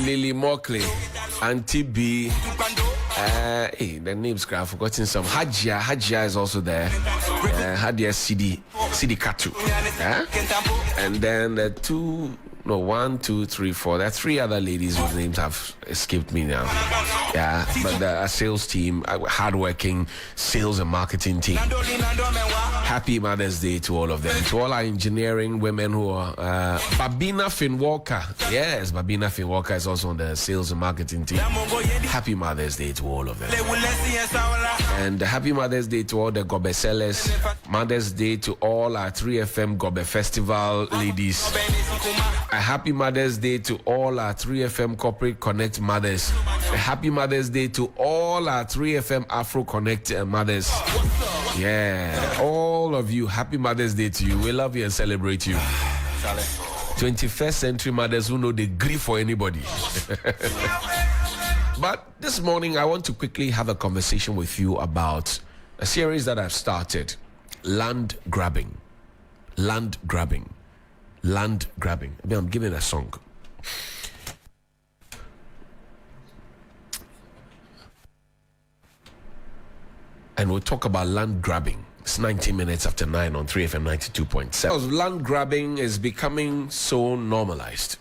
Lily Mockley, Auntie B. Hey, the names I've forgotten some. Hajia is also there. Hadia CD Katu. And then the one, two, three, four. There are three other ladies whose names have escaped me now. Yeah, but a sales team, hardworking sales and marketing team. Happy Mother's Day to all of them. To all our engineering women who are Babina Finwalker. Yes, Babina Finwalker is also on the sales and marketing team. Happy Mother's Day to all of them. And happy Mother's Day to all the Gobe sellers. Mother's Day to all our 3FM Gobe Festival ladies. A happy Mother's Day to all our 3FM Corporate Connect mothers. A happy Mother's Day to all our 3FM Afro Connect mothers. Yeah, all of you, happy Mother's Day to you. We love you and celebrate you. 21st century mothers who know the grief for anybody. But this morning, I want to quickly have a conversation with you about a series that I've started, land grabbing. Land grabbing. Land grabbing. I mean, I'm giving a song. And we'll talk about land grabbing. It's 19 minutes after 9 on 3FM 92.7. Land grabbing is becoming so normalized.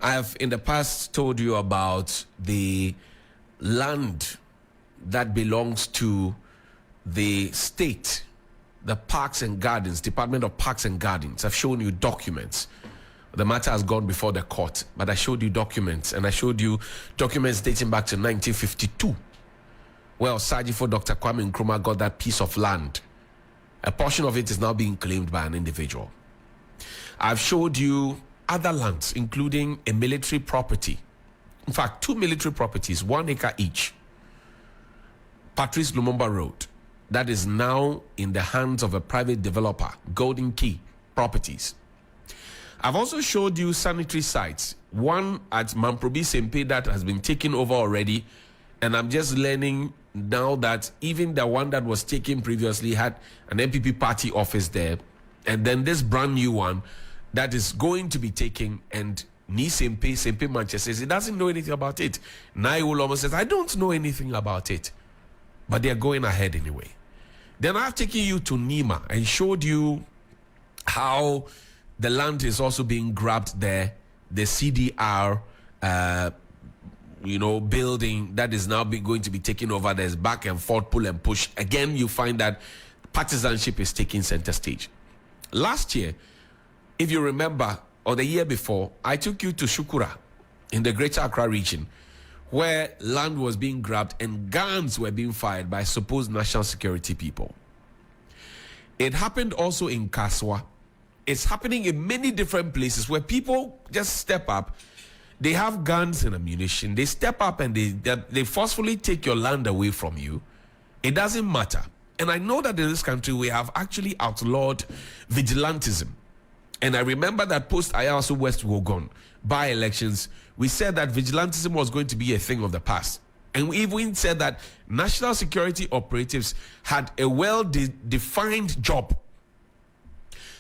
I have in the past told you about the land that belongs to the state, the Parks and Gardens, Department of Parks and Gardens. I've shown you documents. The matter has gone before the court, but I showed you documents, and I showed you documents dating back to 1952. Well, Sajifo Dr. Kwame Nkrumah got that piece of land. A portion of it is now being claimed by an individual. I've showed you other lands, including a military property. In fact, 2 military properties, 1 acre each. Patrice Lumumba Road. That is now in the hands of a private developer, Golden Key Properties. I've also showed you sanitary sites. One at Mamprobi Sempe that has been taken over already. And I'm just learning now that even the one that was taken previously had an NPP party office there. And then this brand new one that is going to be taken, and Sempe Manchester says he doesn't know anything about it. Nai Uloma says, I don't know anything about it. But they're going ahead anyway. Then I've taken you to Nima and showed you how the land is also being grabbed there. The CDR, building that is now going to be taken over. There's back and forth, pull and push. Again, you find that partisanship is taking center stage. Last year, if you remember, or the year before, I took you to Shukura in the Greater Accra region, where land was being grabbed and guns were being fired by supposed national security people. It happened also in Kaswa. It's happening in many different places where people just step up. They have guns and ammunition. They step up and they forcefully take your land away from you. It doesn't matter. And I know that in this country we have actually outlawed vigilantism. And I remember that post Ayasu West Wogon by-elections, we said that vigilantism was going to be a thing of the past. And we even said that national security operatives had a well-defined job.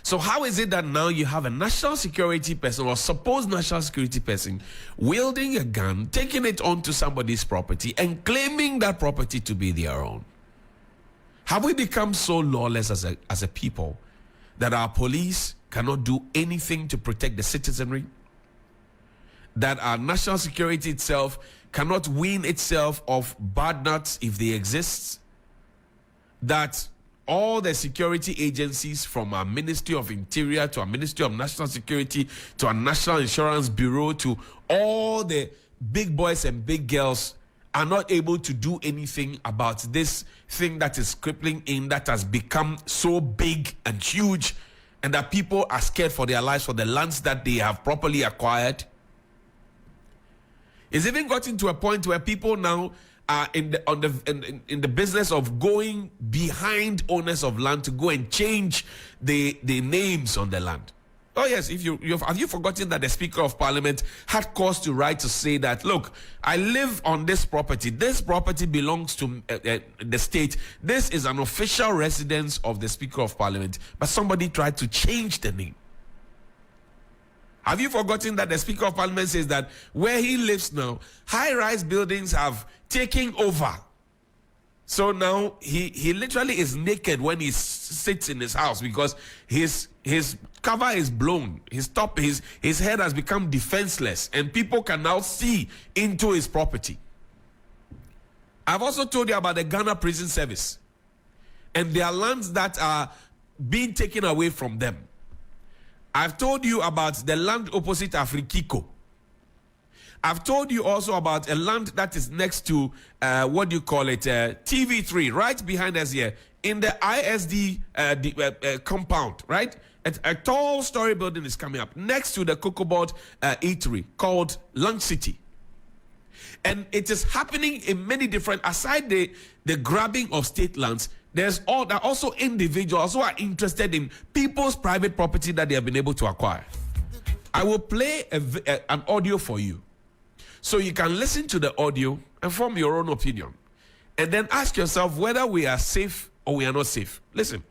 So how is it that now you have a national security person or supposed national security person wielding a gun, taking it onto somebody's property and claiming that property to be their own? Have we become so lawless as a people that our police cannot do anything to protect the citizenry? That our national security itself cannot wean itself of bad nuts if they exist? That all the security agencies, from our Ministry of Interior to our Ministry of National Security to our National Insurance Bureau to all the big boys and big girls, are not able to do anything about this thing that is crippling in, that has become so big and huge, and that people are scared for their lives for the lands that they have properly acquired? It's even gotten to a point where people now are in the business of going behind owners of land to go and change the names on the land. Oh yes, have you forgotten that the Speaker of Parliament had cause to write to say that, look, I live on this property. This property belongs to the state. This is an official residence of the Speaker of Parliament. But somebody tried to change the name. Have you forgotten that the Speaker of Parliament says that where he lives now, high-rise buildings have taken over? So now he literally is naked when he sits in his house because his cover is blown. His head has become defenseless, and people can now see into his property. I've also told you about the Ghana Prison Service, and there are lands that are being taken away from them. I've told you about the land opposite Afrikiko. I've told you also about a land that is next to, TV3, right behind us here, in the ISD compound, right? A tall story building is coming up next to the Cocoa Board eatery called Lunch City. And it is happening in many different, aside the grabbing of state lands, there are also individuals who are interested in people's private property that they have been able to acquire. I will play an audio for you, so you can listen to the audio and form your own opinion. And then ask yourself whether we are safe or we are not safe. Listen.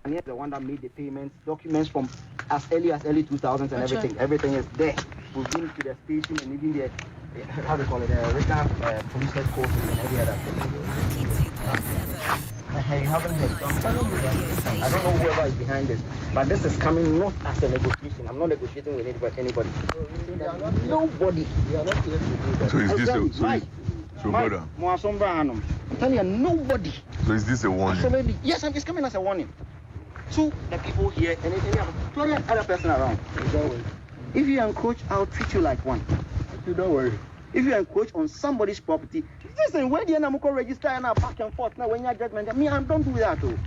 And yet the one that made the payments, documents from as early 2000s and everything. Everything is there. We've been to the station and even the, how do you call it, the regional police headquarters and every other thing. You haven't heard. I don't know whoever is behind this, but this is coming not as a negotiation. I'm not negotiating with anybody. Nobody. We are not here to do that. So is this brother? I'm telling you, nobody. So is this a warning? Absolutely. Yes, it's coming as a warning. To the people here and any other person around. If you encroach, I'll treat you like one. Don't worry. If you encroach on somebody's property, listen, when the Namuko register and I back and forth now when you're judgment, me, I don't do that too.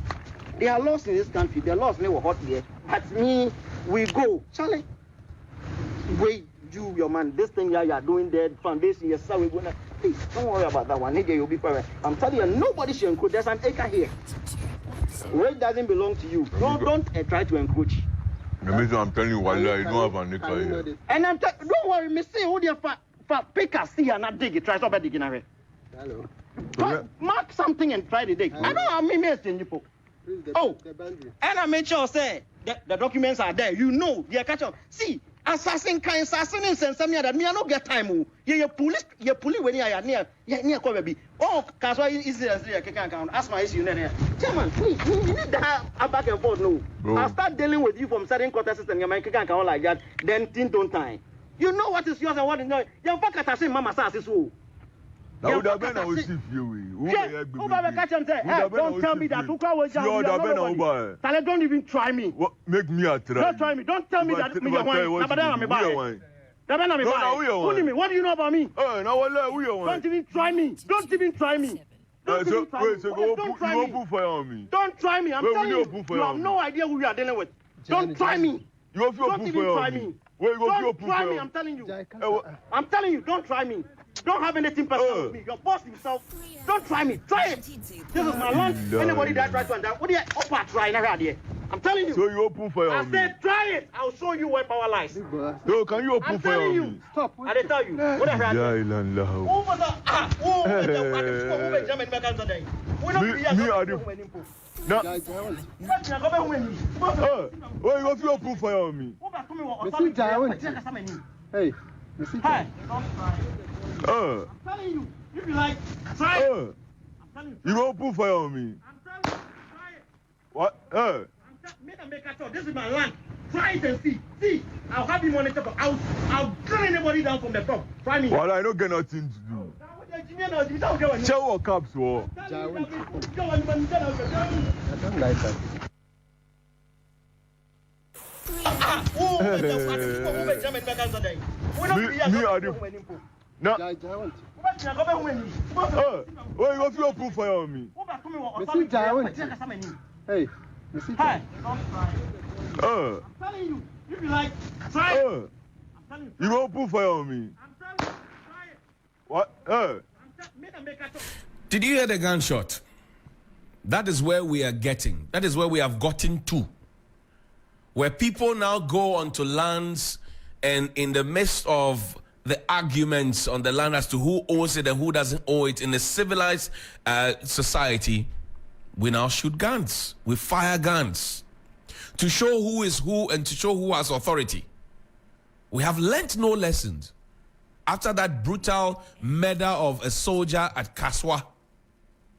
There are laws in this country, there are laws never hot here. But me, we go. Charlie, wait, your man, this thing you are doing there, foundation, yes, sir, we're gonna. Please, don't worry about that one. Nigga, you'll be fine. I'm telling you, nobody should encroach. There's an acre here. Where it doesn't belong to you. Don't try to encroach. I'm telling you, Walla, you don't have an acre here. And don't worry, me say, who the pick a see and not dig it. Try stop digging away. Hello. Mark something and try to dig. I don't have me messing you. Oh, and I made sure say the documents are there. You know, they are catching. See, assassin and some that me I don't get time. You police when you are near Kobe. Oh, cause why is it I can't count? Ask my issue there. Chairman, please, you need to have a back and forth. No, I'll start dealing with you from certain quarter system. You can't count like that. Then things don't time. You know what is yours and what is not. You fuck at say mama says so. Now would have been a receive you. Don't tell me that. Don't even try me. Make me a try. Don't try me. Don't tell me that me What do you know about me? Don't even try me. Don't even try me. Don't try me. Don't try me. I'm telling you, you have no idea who you are dealing with. Don't try me. Don't even try me. Don't try me. I'm telling you. I'm telling you. Don't try me. Don't have anything personal with me. Your boss himself. Don't try me. Try it. This is my land. Anybody that tries to under, what do you try in here? I'm telling you. So you open fire on me? I said try it. I'll show you where power lies. So can you open fire on me? Stop. I didn't tell you. What the hell? Over the me are the. No. Oh, you feel open fire on me? Hey. Hi. I'm telling you, if you like, try it. I'm telling you. You open fire on me? I'm telling you, try it. What? Make a sure. This is my land. Try it and see. See, I'll have you monitor. I'll turn anybody down from the top. Try me. Well, I don't get nothing to do. Show what caps for. I don't like that. Me are the. No. Oh, you feel open fire on me? Hey. Hi. I'm telling you, if you like, try it. I'm telling you. You open fire on me? I'm telling you, try it. What? Did you hear the gunshot? That is where we are getting. That is where we have gotten to. Where people now go onto lands and in the midst of the arguments on the land as to who owns it and who doesn't own it in a civilized society, we now shoot guns. We fire guns. to show who is who and to show who has authority. We have learnt no lessons. After that brutal murder of a soldier at Kaswa,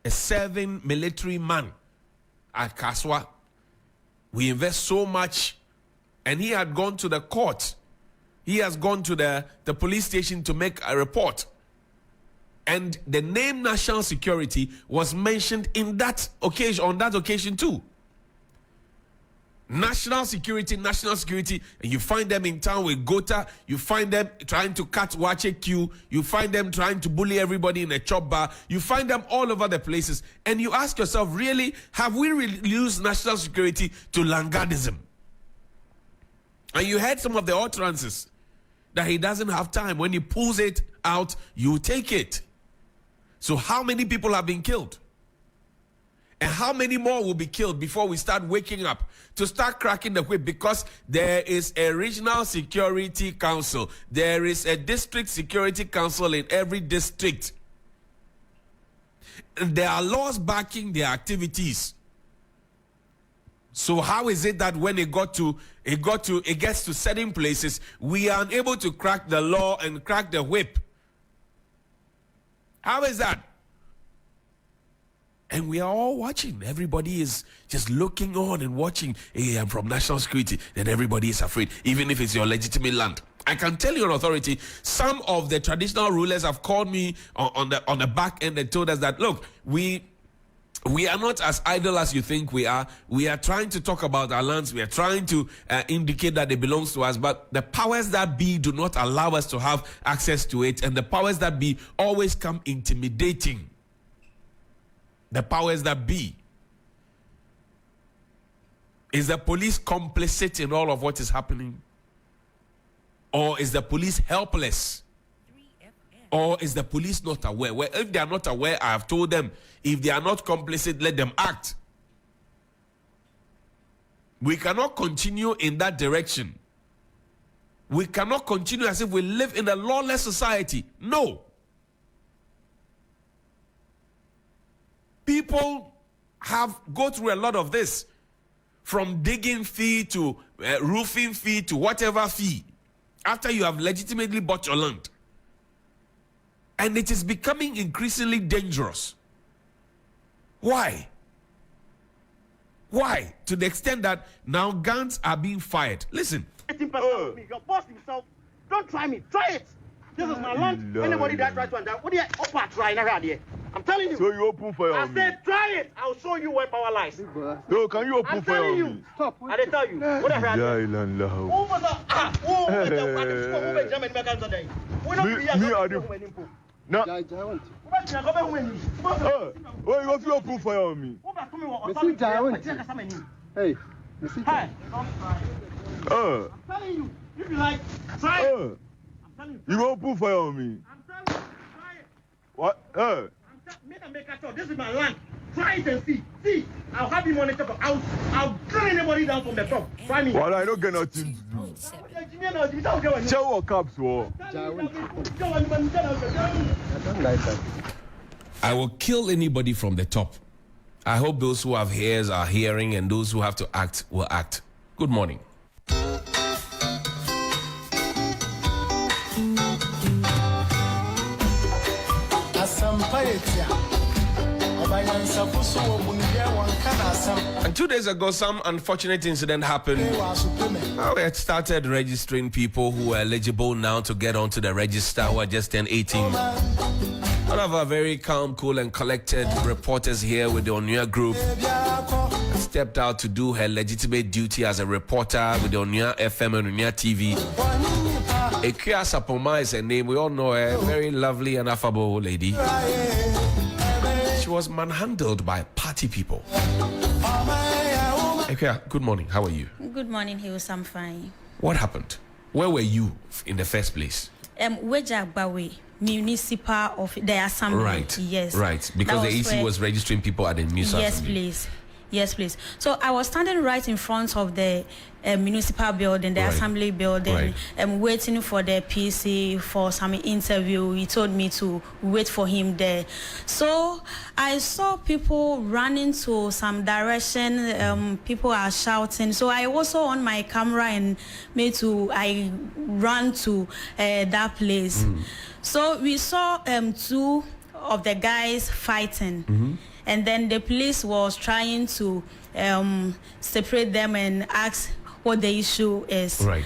a serving military man at Kaswa, we invest so much, and he had gone to the court. He has gone to the police station to make a report. And the name national security was mentioned in that occasion, on that occasion too. National security, and you find them in town with Gota, you find them trying to cut Wache queue, you find them trying to bully everybody in a chop bar, you find them all over the places, and you ask yourself, really, have we reduced national security to Langardism? And you heard some of the utterances that he doesn't have time. When he pulls it out, you take it. So how many people have been killed? And how many more will be killed before we start waking up to start cracking the whip? Because there is a regional security council. There is a district security council in every district. And there are laws backing their activities. So how is it that when it gets to certain places, we are unable to crack the law and crack the whip? How is that? And we are all watching. Everybody is just looking on and watching. Hey, I'm from national security. Then everybody is afraid, even if it's your legitimate land. I can tell you on authority, some of the traditional rulers have called me on the back end and told us that, look, we are not as idle as you think we are. We are trying to talk about our lands. We are trying to indicate that it belongs to us. But the powers that be do not allow us to have access to it. And the powers that be always come intimidating. The powers that be. Is the police complicit in all of what is happening? Or is the police helpless? Or is the police not aware? Well, if they are not aware, I have told them, if they are not complicit, let them act. We cannot continue in that direction. We cannot continue as if we live in a lawless society. No. People go through a lot of this, from digging fee to roofing fee to whatever fee, after you have legitimately bought your land. And it is becoming increasingly dangerous. Why? Why? To the extent that now guns are being fired. Listen. Your boss himself. Don't try me. Try it. This is my land. Anybody that tries to what do you try around here? I'm telling you. So you open fire on me? I said try it. I'll show you where power lies. So can you open fire on me? Stop. I didn't tell you. What the hell? No. Oh, you open fire on me? Hey, I'm telling you. If you like, try it. I'm telling you. You open fire on me? I'm telling you. Try it. What? Make sure. This is my land. Try it and see. See, I'll have you monitor. I'll gun anybody down from the top. Try me. Well, I don't get nothing to do. Show what caps were. I don't like that. I will kill anybody from the top. I hope those who have ears are hearing, and those who have to act will act. Good morning. And 2 days ago, some unfortunate incident happened. We had started registering people who are eligible now to get onto the register, who are just turned 18. One of our very calm, cool, and collected reporters here with the Onua group stepped out to do her legitimate duty as a reporter with the Onua FM and Onua TV. Akua Sarpomaa is her name. We all know her. Very lovely and affable lady. She was manhandled by party people. Akua, good morning. How are you? Good morning, Hills. I'm fine. What happened? Where were you in the first place? Wejagbawe, municipal of the assembly. Right. Yes. Right. Because the AC was registering people at the municipal yes, assembly. please. Yes, please. So I was standing right in front of the municipal building, the assembly building, waiting for the PC for some interview. He told me to wait for him there. So I saw people running to some direction. People are shouting. So I also on my camera and I ran to that place. So we saw two of the guys fighting. And then the police was trying to separate them and ask what the issue is. Right.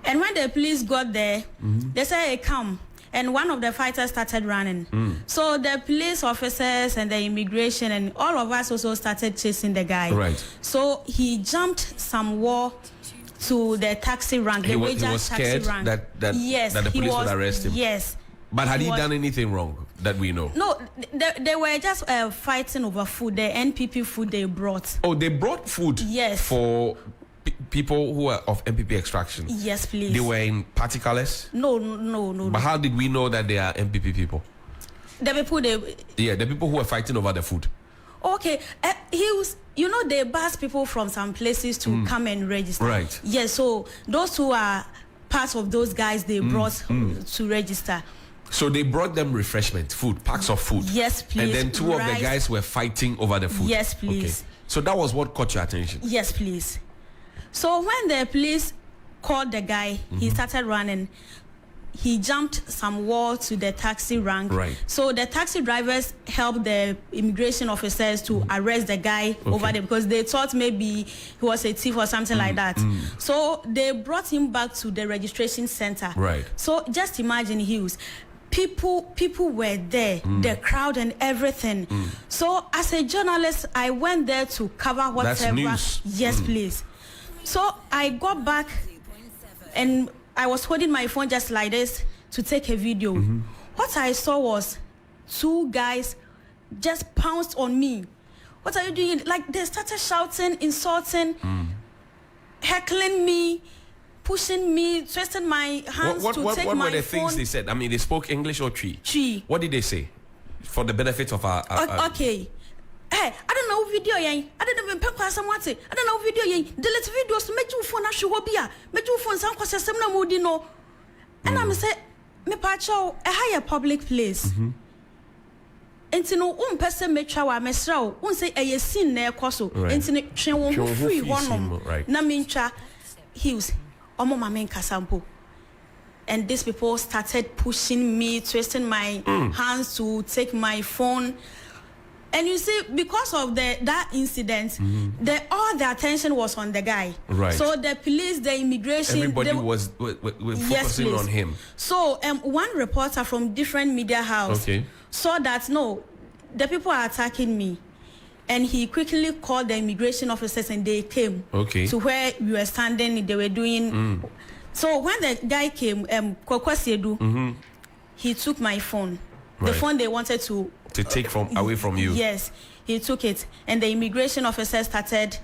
And when the police got there, they said, hey, come. And one of the fighters started running. So the police officers and the immigration and all of us also started chasing the guy. Right. So he jumped some wall to the taxi rank. He was scared that the police would arrest him. Yes. But had he done anything wrong that we know? No, they were just fighting over food, the NPP food they brought. Oh, they brought food? Yes. For people who are of NPP extraction? Yes, please. They were in party colors? No. But how did we know that they are NPP people? The people the people who were fighting over the food. Okay, they bus people from some places to come and register. Right. Yes, so those who are part of those guys they brought to register. So they brought them refreshment, food, packs of food. Yes, please. And then two of the guys were fighting over the food. Yes, please. Okay. So that was what caught your attention? Yes, please. So when the police called the guy, he started running. He jumped some wall to the taxi rank. Right. So the taxi drivers helped the immigration officers to arrest the guy over there because they thought maybe he was a thief or something like that. So they brought him back to the registration center. Right. So just imagine, Hughes. People were there, the crowd and everything. So as a journalist, I went there to cover whatever. That's news. Yes, please. So I got back and I was holding my phone just like this to take a video. What I saw was two guys just pounced on me. What are you doing? Like they started shouting, insulting, heckling me, pushing me, twisting my hands to take my phone. What were the things they said? I mean, they spoke English or Twi? Twi. What did they say? For the benefit of our okay. Hey, I don't know video yen. I don't even pay someone. I don't know video yen. Delete videos to make you phone a show bia. Make you phone some cause some no moody no. And I'm say me pacho a higher public place. Enti no person me twa wa mesra o say e sin na ekoso. Enti ne twen won free honom. Na me ntwa Hughes omo ma me nkasampo. And these people started pushing me, twisting my hands to take my phone. And you see, because of that incident, all the attention was on the guy. Right. So the police, the immigration, everybody was focusing on him. So one reporter from different media house saw that the people are attacking me, and he quickly called the immigration officers, and they came to where we were standing. They were doing. So when the guy came, Kwakwa he took my phone, the phone they wanted to take away from you. Yes, he took it, and the immigration officer started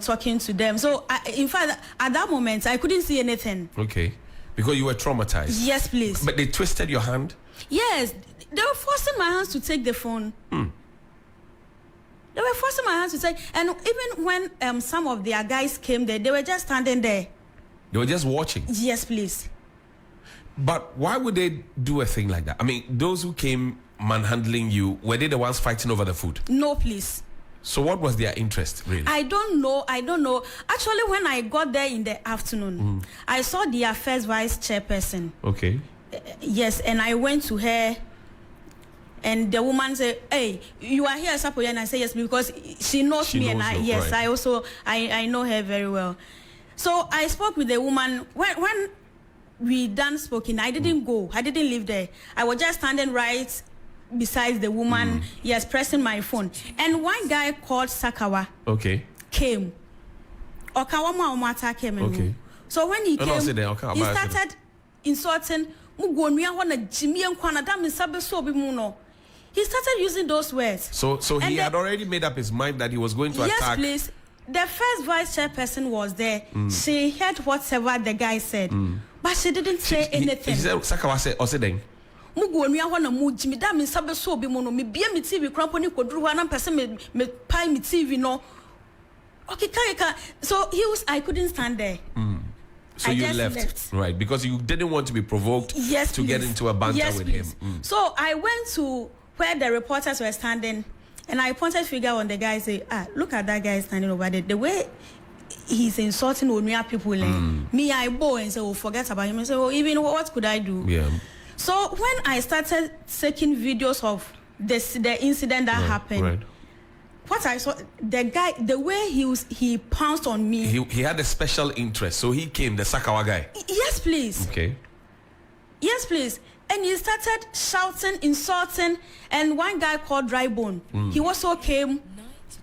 talking to them. So in fact, at that moment, I couldn't see anything. Okay, because you were traumatized. Yes, please. But they twisted your hand? Yes, they were forcing my hands to take the phone. They were forcing my hands to take, and even when some of their guys came there, they were just standing there. They were just watching? Yes, please. But why would they do a thing like that? I mean, those who came manhandling you, were they the ones fighting over the food? No, please. So what was their interest, really? I don't know. Actually, when I got there in the afternoon, I saw the affairs vice chairperson. Okay. Yes, and I went to her, and the woman said, "Hey, you are here, Sarpomaa?" And I said, "Yes," because she knows me, and yes, right. I know her very well. So I spoke with the woman. When we done speaking, I didn't go. I didn't leave there. I was just standing right beside the woman, yes, pressing my phone. And one guy called Sakawa came. Okawa came. Okay. So when he came, he started insulting. He started using those words. So he had already made up his mind that he was going to attack. Yes, please. The first vice chairperson was there. She heard whatever the guy said, but she didn't say anything. Sakawa said, mugu onua ho na mu jimi da me nsa be so obi mu no me bia me TV krampo ni koduru ho na pese me pai me TV no. Okay, so I couldn't stand there. So you left, right? Because you didn't want to be provoked to get into a banter with him. So I went to where the reporters were standing, and I pointed finger on the guy, say, look at that guy standing over there. The way he's insulting Onua people, me, I bow and say, oh, forget about him. And say, oh, even what could I do? Yeah. So when I started taking videos of the incident that happened, right. What I saw, the guy, the way he pounced on me. He had a special interest, so he came, the Sakawa guy. Yes, please. Okay. Yes, please. And he started shouting, insulting, and one guy called Dry Bone. He also came.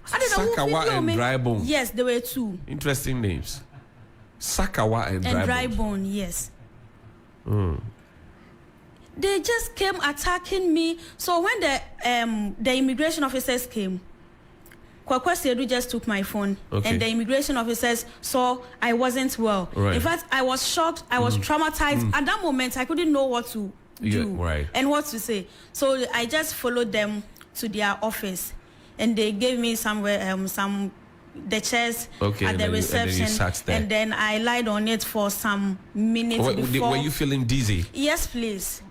Sakawa and Dry Bone. Yes, there were two. Interesting names. Sakawa and Dry Bone. Yes. They just came attacking me. So when the immigration officers came, Kwakwa Sedu just took my phone, and the immigration officers saw I wasn't well. Right. In fact, I was shocked. I was traumatized. At that moment, I couldn't know what to do and what to say. So I just followed them to their office, and they gave me the chairs at the reception, and then I lied on it for some minutes before. Were you feeling dizzy? Yes, please.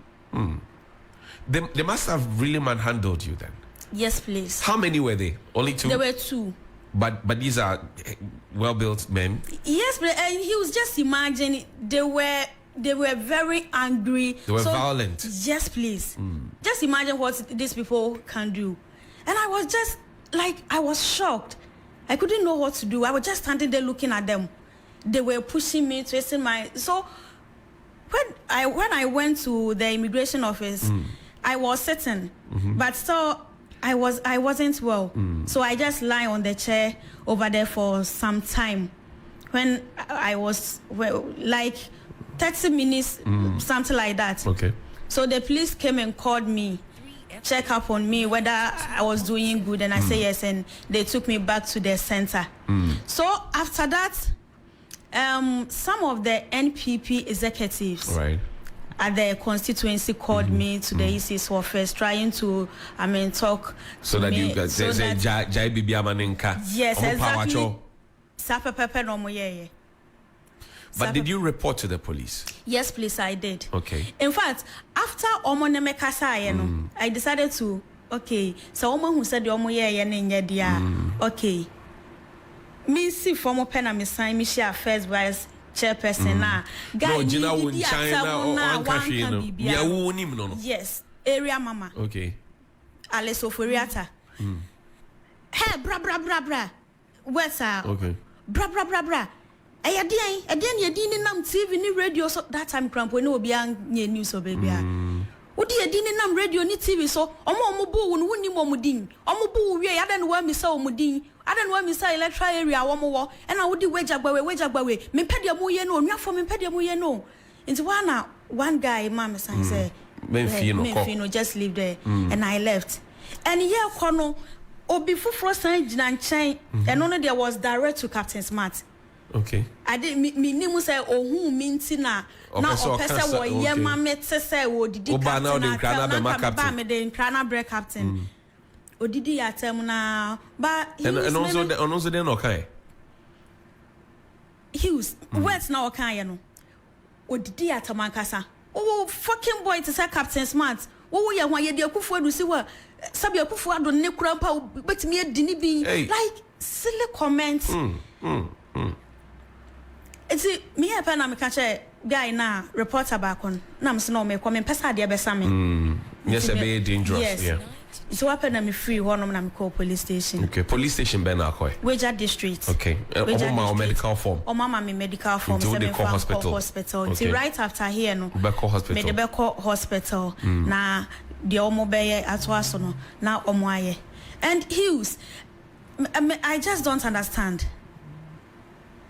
They must have really manhandled you then. Yes, please. How many were they? Only two? There were two. But these are well-built men? Yes, but and he was just imagining they were very angry. They were violent. Yes, please. Just imagine what these people can do. And I was just I was shocked. I couldn't know what to do. I was just standing there looking at them. They were pushing me, twisting my... So when I went to the immigration office, I was sitting, but still... I wasn't well, so I just lie on the chair over there for some time. When I was 30 minutes, something like that. Okay. So the police came and called me, check up on me whether I was doing good, and I say yes, and they took me back to the center. So after that, some of the NPP executives. Right. At the constituency called me to the EC's office, trying to, talk so to that me. You can say, Jai Bibi Amaninka. Yes, exactly. But did you report to the police? Yes, please, I did. Okay. In fact, after Omoneme Kasa, I decided to, so Omo who said the Omo okay. Me see former pen and me sign me share first vice chairperson na guy Gina won China or one no. Yes, area mama. Okay. Aleso Foriata. Hey, bra. Where's okay. Bra. Edian ye nam TV ni radio so that time cramp when obi an news o baby. Odi edin nam radio ni TV so omo bo wo no woni mo din. Omo bo wie ya dan wa mi sa omo din. Adan wa mi sa electoral area wo mo wo e na wodi wejagbawe me pede mo ye no onwafo me pede mo ye no nti one guy mama say Menfino just live there and I left and here kono obi fufuro san gina nchen and no there was direct to Captain Smart. Okay. I did me nimu say ohun mi nti na opese wo ye ma mete say wo didi captain na me de nkrana break captain. Odidi yatem na but and also then okay. He was words na okay no. Odidi yatem ankasa. Oh fucking boy to say Captain Smart. Oh ye hwan ye de Akufo adu si wa sabi Akufo adu ne kura pa betimi adini bi like silly comments. It's me happen na me catch guy na reporter back on. Na me say no me come pesa de be same. Yes, a very dangerous. Yes. Yeah. So what happened? I'm free. One na me call police station. Okay, police station Ben Akoi. Wager district. Okay. Oma medical form. Oma me medical form. So they call hospital. Okay. Right after here no. Beko hospital. Me de Beko hospital. Na the omo beye atwaso no. Na omo aye. And Hughes, I just don't understand.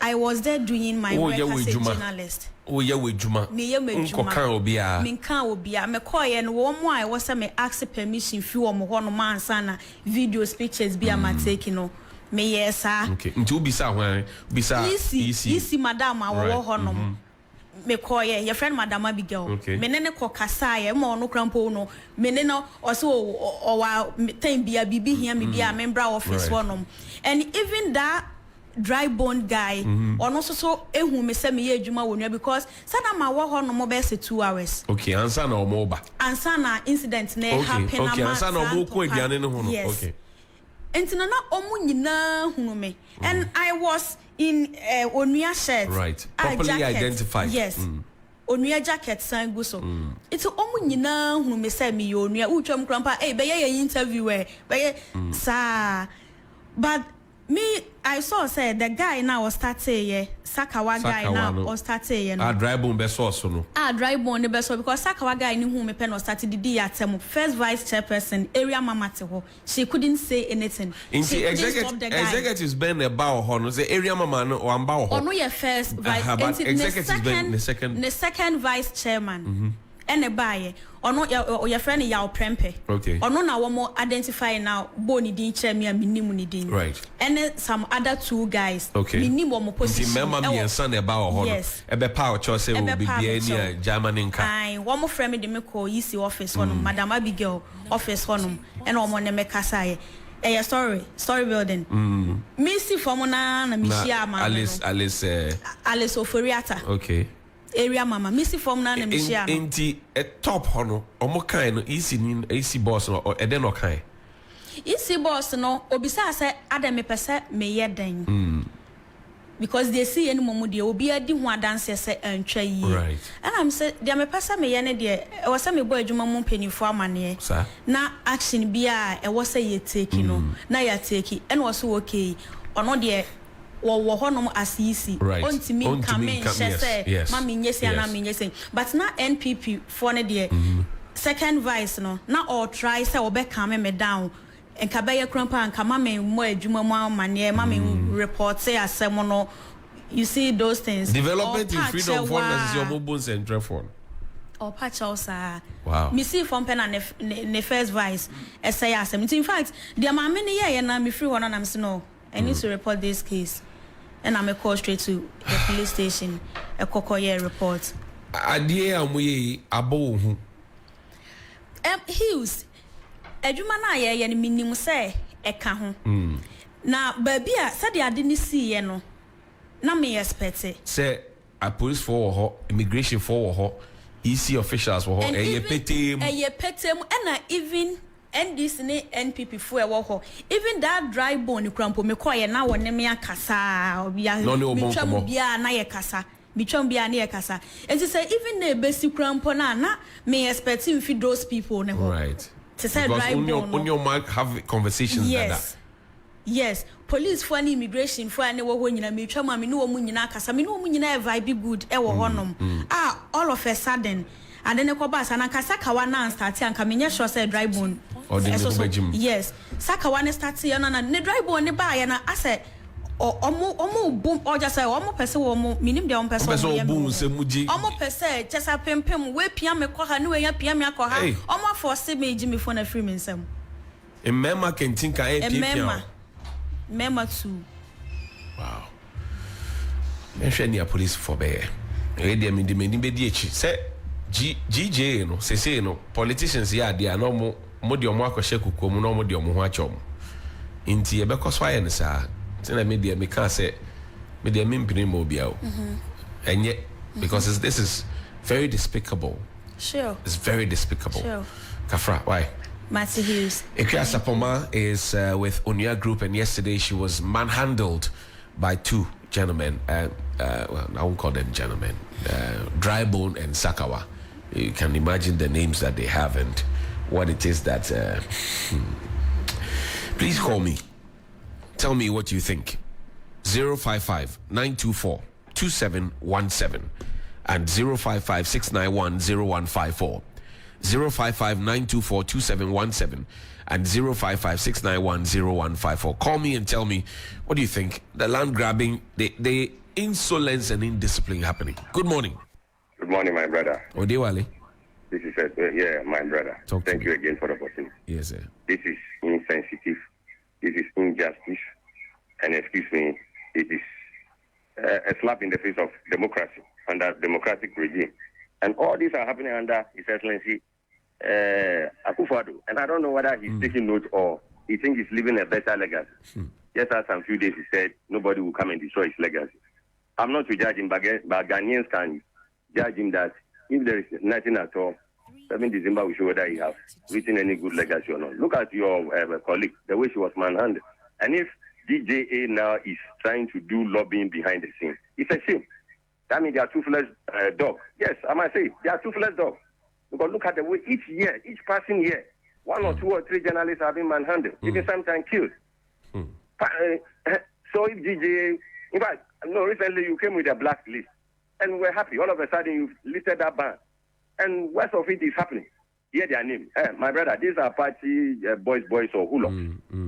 I was there doing my work as a journalist. Oh yeah, we Juma. Me ye me Juma. Me kan obia. Me call ye no one more. I was me ask permission few omo ho no man sana videos pictures be am taking no. Me yes sir. Okay. Nti ubisa hwan? Bisa easy madam awo ho no. me call your friend Madam Abigail. Okay. Menene ko kasaya mo no krampo no. Menene also o wa time bia bibi here me bia member office one. And even that dry bone guy or also so ehu me say me ye adwuma wonua because sana ma wo ho no mo be say 2 hours. Okay, answer na omo ba. Answer na incident na happen na. Okay, answer na omo ko aduane no ho no. Okay. Entina na omo nyina hunu me. And I was in Onua shirt. Right. Properly identified. Yes. Onua jacket san go so. It's omo nyina hunu me say me Onua utwam krampa be ye interview be sa but me, I saw say the guy now was starting Sakawa guy now was starting dry bone be so no. Dry bone be so because Sakawa guy ni who me pen was started the atemu first vice chairperson area mama te ho. She couldn't say anything. In the executives been about ho no say area mama no o amba ho. No your first vice executives been the second vice chairman. And a buyer or your friend yaw prempe. Okay. Or no na one more identify now boni din chairman and minimum din. Right. And then some other 2 guys. Okay. Minimum position. The member me and son about ho. Yes. E be power choice will be any German in car. Aye, one more friend me call easy office one Madam Abigail office one and one me kasa story building. Me see from na me share man. Alice Oforiata. Okay. Area mama missy form na me share inti top hono omo kan no easy boss no e den no kan easy boss no obisa say adam me pese me yeden because they see any momu de obi adi ho adanse say antwa yi right and I'm say they me pese me yene de e wo say me boy adwuma mu penifo amane na action bia e wo say ye take no na ya take and was so okay ono de wo honom asisi ontimi kamen shese mami nyesi ana menyesi but na NPP for ne de second vice no na all try say obe come me down enka be ye krampa enka mami mo adwuma mu amane mami report say asem no you see those things development in freedom for necessary mobile central phone or patch also wow me see from pen and ne first vice say asem in fact the mama ne ye na me free one and I'm say no I need to report this case. And I'm a call straight to the police station. A Kokoye report. Adie amuye abo hu. Hughes. Adwuma na ye ne minim say eka ho. Na baby a said ade ni see ye no. Na me expect it. Say a police for ho, immigration for ho, EC officials for ho, e petem. E petem and even NDC ne NPP fo e wo ho even that dry bone krampo me call ye na wone me akasa obia mitwam bia na ye kasa mitwam bia na ye kasa and say even na besi krampo na me expecting fi those people ne ho right to say dry bone on your mark have conversations yes police for any immigration for any wo ho nyina mitwam me no wo nyina kasa me no wo nyina vibe good e wo honom all of a sudden and then ko ba sana kasa kawa na start anka menye sure say dry bone yes sakawa ne start ya na ne dry bone ne ba ya na ase omo boom or just say omo pese wo mo minim de omo pese wo ya boom se muji omo pese just apempem we pia me ko ha ne we ya pia me akọ ha omo force me ji me phone na free me nsam emema kentinka e pia mema too wow me hwe ne police for be e de me be di echi say GJ no say no politicians ya dia no mo de omo akọhye kukom no mo de omo ho achom inti e be koso aye ne sa tena media me can say media me mpini mo bia o enye because this is very despicable. Sure, it's very despicable. Sure. Kafra, why? Matthew Hughes. Akua Sarpomaa is with Onua Group, and yesterday she was manhandled by 2 gentlemen. Well, I won't call them gentlemen. Drybone and Sakawa. You can imagine the names that they have and what it is that. Please call me. Tell me what you think. 055-924-2717 and 055-691-0154. 055-924-2717 and 055-691-0154. Call me and tell me what do you think. The land grabbing, the insolence and indiscipline happening. Good morning. Good morning, my brother. Odewale. This is my brother. Thank you again for the opportunity. Yes, sir. This is insensitive. This is injustice. And excuse me, it is a slap in the face of democracy. under democratic regime. And all these are happening under His Excellency Akua. And I don't know whether he's taking note or he thinks he's leaving a better legacy. Just as some few days he said, nobody will come and destroy his legacy. I'm not to judge him, but Ghanaians can judge him that if there is nothing at all, 7 December will show whether he has written any good legacy or not. Look at your colleague, the way she was manhandled. And if DJA now is trying to do lobbying behind the scene, it's a shame. That means they are toothless dogs. Yes, I might say they are toothless dogs. Because look at the way each year, each passing year, 1 or 2 or 3 journalists have been manhandled, even sometimes killed. So if DJA, in fact, no, recently you came with a black list, and we're happy. All of a sudden you listed that ban. And worst of it is happening. Hear their name. My brother, these are party boys or hula.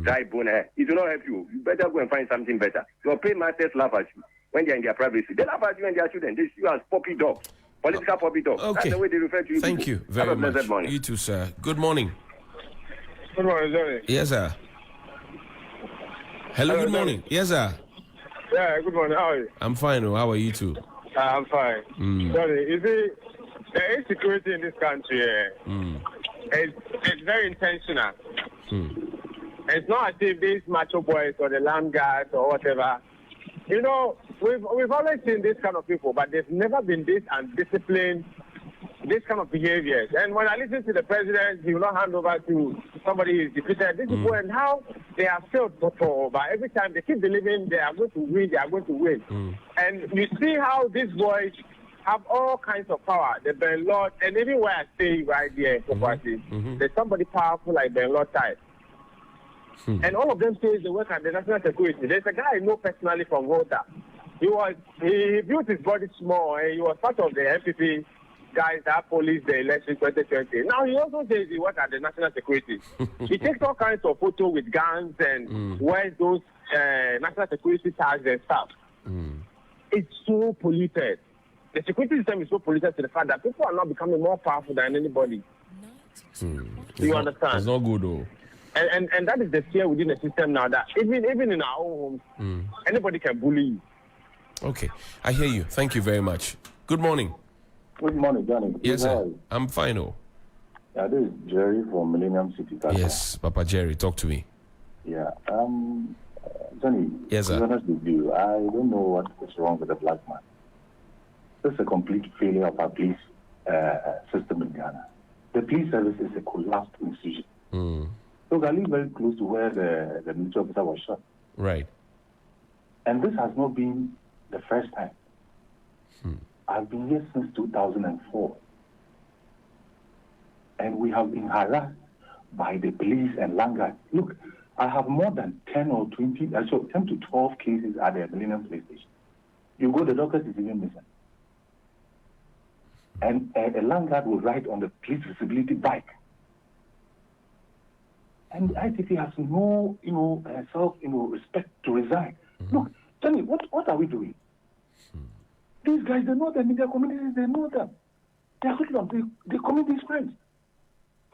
Dry bone. It will not help you. You better go and find something better. Your paymasters laugh at you when they're in their privacy. They laugh at you and their children. They see you as puppy dogs. Political puppy dogs. Okay. That's the way they refer to you. Thank people. you very much. Morning. You too, sir. Good morning. Good morning, Johnny. Yes, sir. Hello, good morning. Yes, sir. Yeah, good morning. How are you? I'm fine. How are you too? I'm fine. Johnny, you see, the insecurity in this country, it's very intentional. It's not as if these macho boys or the land guards or whatever. You know, we've always seen this kind of people, but there's never been this undisciplined, this kind of behaviors. And when I listen to the president, he will not hand over to somebody who is defeated. This is when how they are failed for, but every time they keep believing they are going to win, they are going to win. And you see how these boys have all kinds of power. The Ben Lord, and even where I stay right here in there's somebody powerful like Ben Lord type. And all of them say they work at the national security. There's a guy I know personally from Volta. He built his body small, and he was part of the NPP guys that police the election 2020. Now he also says he works at the national security. He takes all kinds of photos with guns and wears those national security tags and stuff. It's so polluted. The security system is so polluted to the fact that people are not becoming more powerful than anybody. Do you understand? It's not good, though. And that is the fear within the system now, that even in our own homes, anybody can bully you. Okay, I hear you. Thank you very much. Good morning. Good morning, Johnny. Yes, sir. I'm fine. Yeah, this is Jerry from Millennium City. Yes, Papa Jerry, talk to me. Yeah, Johnny. Yes, sir. To be honest with you, I don't know what is wrong with the black man. It's a complete failure of our police system in Ghana. The police service is a collapsed institution. So I live very close to where the military officer was shot. Right. And this has not been the first time. I've been here since 2004. And we have been harassed by the police and land guards. Look, I have more than 10 or 20, so 10 to 12 cases at the Millennium Police Station. You go, the doctor is even missing. And a land guard will ride on the police visibility bike. And the ITP has no, respect to resign. Look, tell me, what are we doing? These guys, they know them in their communities, they know them. They are hoodlums, they commit these crimes.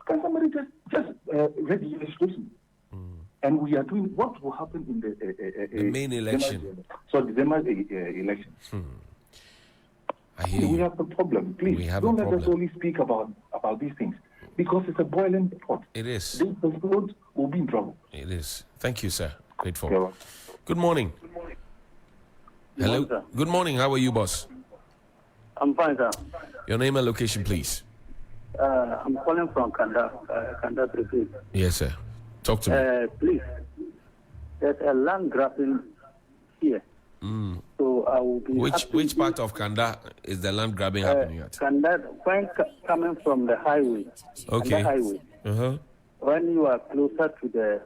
Can somebody just read the legislation? And we are doing what will happen in the main election. December election. I hear we you. have a problem. Please, don't let us only speak about these things. Because it's a boiling pot. It is. This road will be in trouble. It is. Thank you, sir. Grateful. Yeah. Good morning. Hello. Sir. Good morning. How are you, boss? I'm fine, sir. Your name and location, please. I'm calling from Kanda, Prefect. Yes, sir. Talk to me. Please, there's a land grabbing here. So I will be Which part of Kanda is the land grabbing happening at? Kanda, when coming from the highway. Okay. The highway. When you are closer to the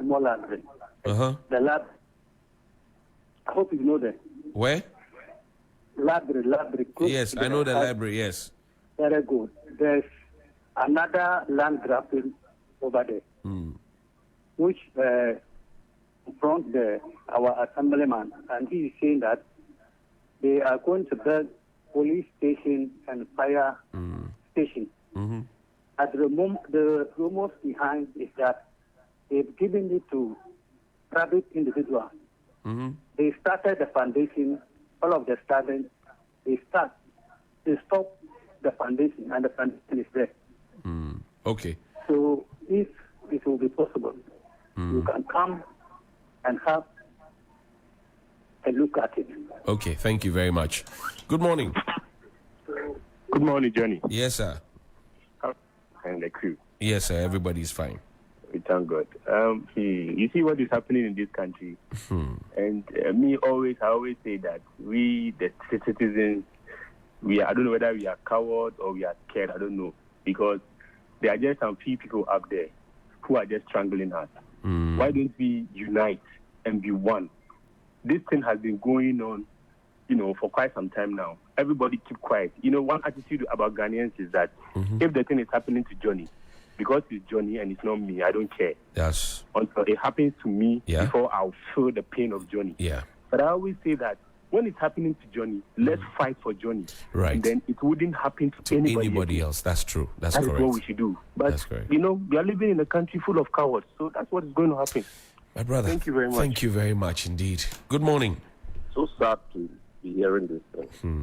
small library. The lab. I hope you know that. Where? Library. Yes, I know the library, yes. Very good. There's another land grabbing over there, which confront our assemblyman, and he is saying that they are going to build police station and fire station. At the moment, the rumors behind is that they've given it to private individuals. They started the foundation, all of the students, they stop the foundation, and the foundation is there. Okay. So if it will be possible, you can come and have a look at it. Okay, thank you very much. Good morning. Good morning, Johnny. Yes, sir. And the crew. Yes, sir. Everybody's fine. We thank God. You see what is happening in this country, and I always say that we, the citizens, I don't know whether we are cowards or we are scared. I don't know, because there are just some few people up there who are just strangling us. Why don't we unite and be one? This thing has been going on, for quite some time now. Everybody keep quiet. One attitude about Ghanaians is that if the thing is happening to Johnny, because it's Johnny and it's not me, I don't care. Yes. Until it happens to me, before I'll feel the pain of Johnny. Yeah. But I always say that when it's happening to Johnny, let's fight for Johnny. Right. And then it wouldn't happen to anybody else. That's true. That's correct. correct. That's what we should do. But, that's correct. we are living in a country full of cowards. So that's what is going to happen. My brother. Thank you very much. Thank you very much indeed. Good morning. So sad to be hearing this.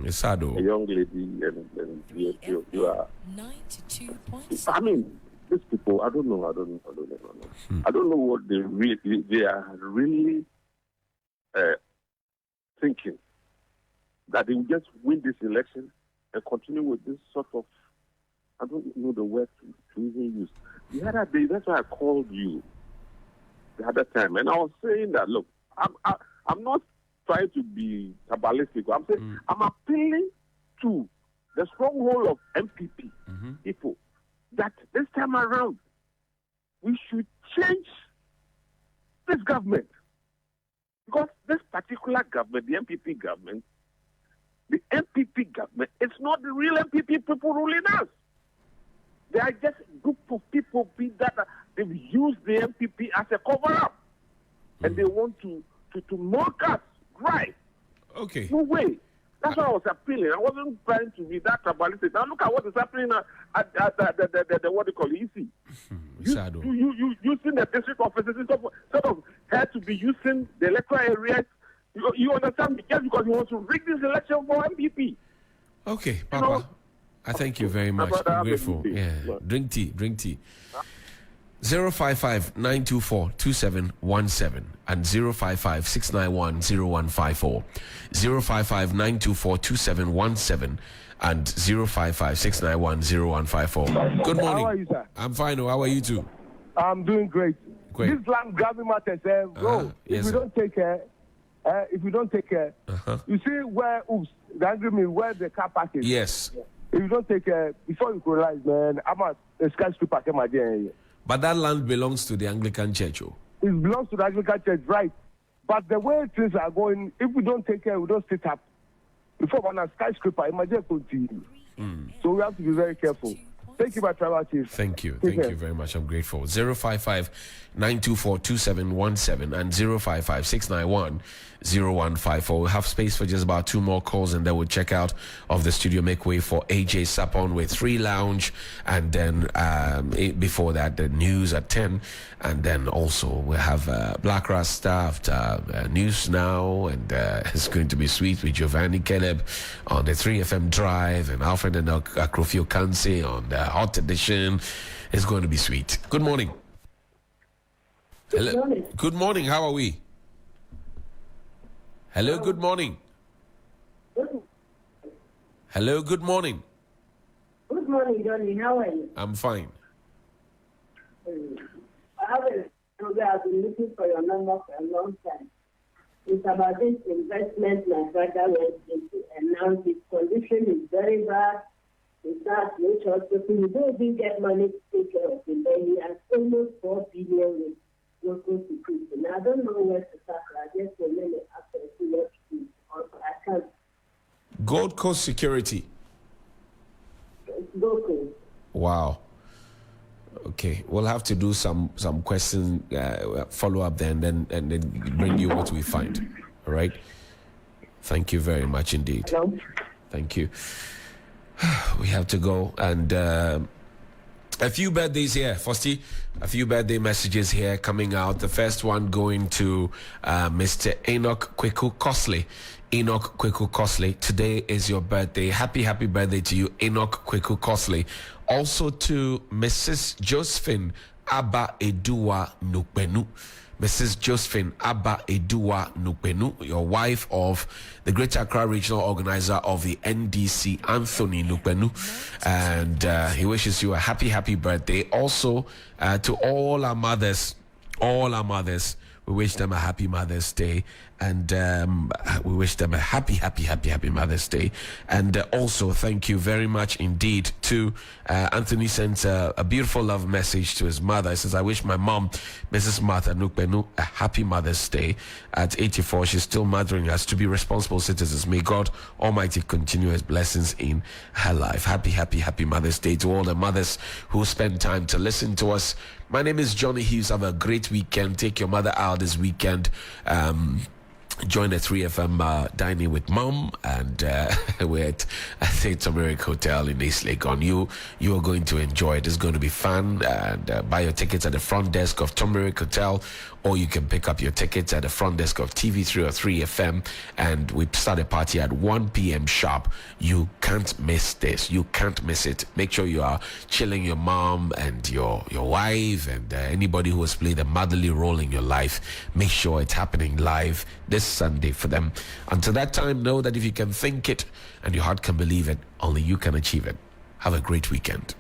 It's sad, though. A young lady and you are 92.7. I mean, these people, I don't know. I don't know what they are really thinking. That they will just win this election and continue with this sort of, I don't know the word to even use. The other day, that's why I called you the other time, and I was saying that, look, I'm not trying to be tribalistic. I'm saying I'm appealing to the stronghold of NPP people that this time around we should change this government, because this particular government, the NPP government, it's not the real NPP people ruling us. They are just a group of people that they've used the NPP as a cover-up, and they want to mock us dry. Okay. No way. That's why I was appealing. I wasn't trying to be that tribalistic. Now look at what is happening at the what they call EC. You using the district offices sort of had to be using the electoral areas. You understand me? Just because you want to rig this election for MPP. Okay, Papa. I thank you very much. I'm grateful. Yeah. Drink tea. 055-924-2717 and 055-691-0154. 055-924-2717 and 055-691-0154. Good morning. How are you, sir? I'm fine. How are you too? I'm doing great. Great. This land grabbing matters, bro. Yes, if we don't take care, you see where the agreement where the car park is. Yes. If you don't take care, before you realize, man, I'm a skyscraper came again. But that land belongs to the Anglican Church. It belongs to the Anglican Church, right? But the way things are going, if we don't take care, we don't sit up. Before one a skyscraper, imagine continue. So we have to be very careful. Thank you, my tribal chief. Thank you. Thank you very much. I'm grateful. 055-924-2717 and 055-691-0154. We have space for just about two more calls, and then we'll check out of the studio, make way for AJ Sapon with Free Lounge, and then before that, the news at 10, and then also we'll have Black Rasta after News Now, and it's going to be sweet with Giovanni Caleb on the 3FM Drive, and Alfred and Akrofio Kansi on the Hot Edition. It's going to be sweet. Good morning. Hello. Good morning. How are we? Hello. Good morning. Hello. Good morning. Good morning, Johnny. How are you? I'm fine. I have a program. I've been looking for your number for a long time. It's about this investment my brother went into, and now his condition is very bad. It's not which hospital. You don't even get money to take care of him. Then he has almost 4 billion with local security. Now, I don't know where to start. I just remain after a few years. Also, I can't. Gold Coast Security. Gold Coast. Wow. Okay, we'll have to do some question follow up then, and then bring you what we find. All right. Thank you very much indeed. Hello? Thank you. We have to go, and A few birthdays here, Fosti. A few birthday messages here coming out. The first one going to Mr. Enoch Kweku Cosley. Enoch Kweku Cosley, today is your birthday. Happy birthday to you, Enoch Kweku Cosley. Also to Mrs. Josephine Abba Edua Nukbenu. Mrs. Josephine Abba Edua Nukbenu, your wife of the Greater Accra Regional Organizer of the NDC, Anthony Nukbenu. And he wishes you a happy birthday. Also, to all our mothers, we wish them a happy Mother's Day. And we wish them a happy Mother's Day. And also, thank you very much indeed to Anthony sent a beautiful love message to his mother. He says, I wish my mom, Mrs. Martha Nukbenu, a happy Mother's Day. At 84, she's still mothering us to be responsible citizens. May God Almighty continue his blessings in her life. Happy Mother's Day to all the mothers who spend time to listen to us. My name is Johnny Hughes. Have a great weekend. Take your mother out this weekend. Join the 3FM dining with mom, and we're at St. America Hotel in East Legon. You are going to enjoy it. It's going to be fun. And buy your tickets at the front desk of Tomeric Hotel, or you can pick up your tickets at the front desk of TV3 or 3FM. And we start a party at 1 p.m. sharp. You can't miss this. You can't miss it. Make sure you are chilling your mom and your wife and anybody who has played a motherly role in your life. Make sure it's happening live this Sunday for them. Until that time, know that if you can think it and your heart can believe it, only you can achieve it. Have a great weekend.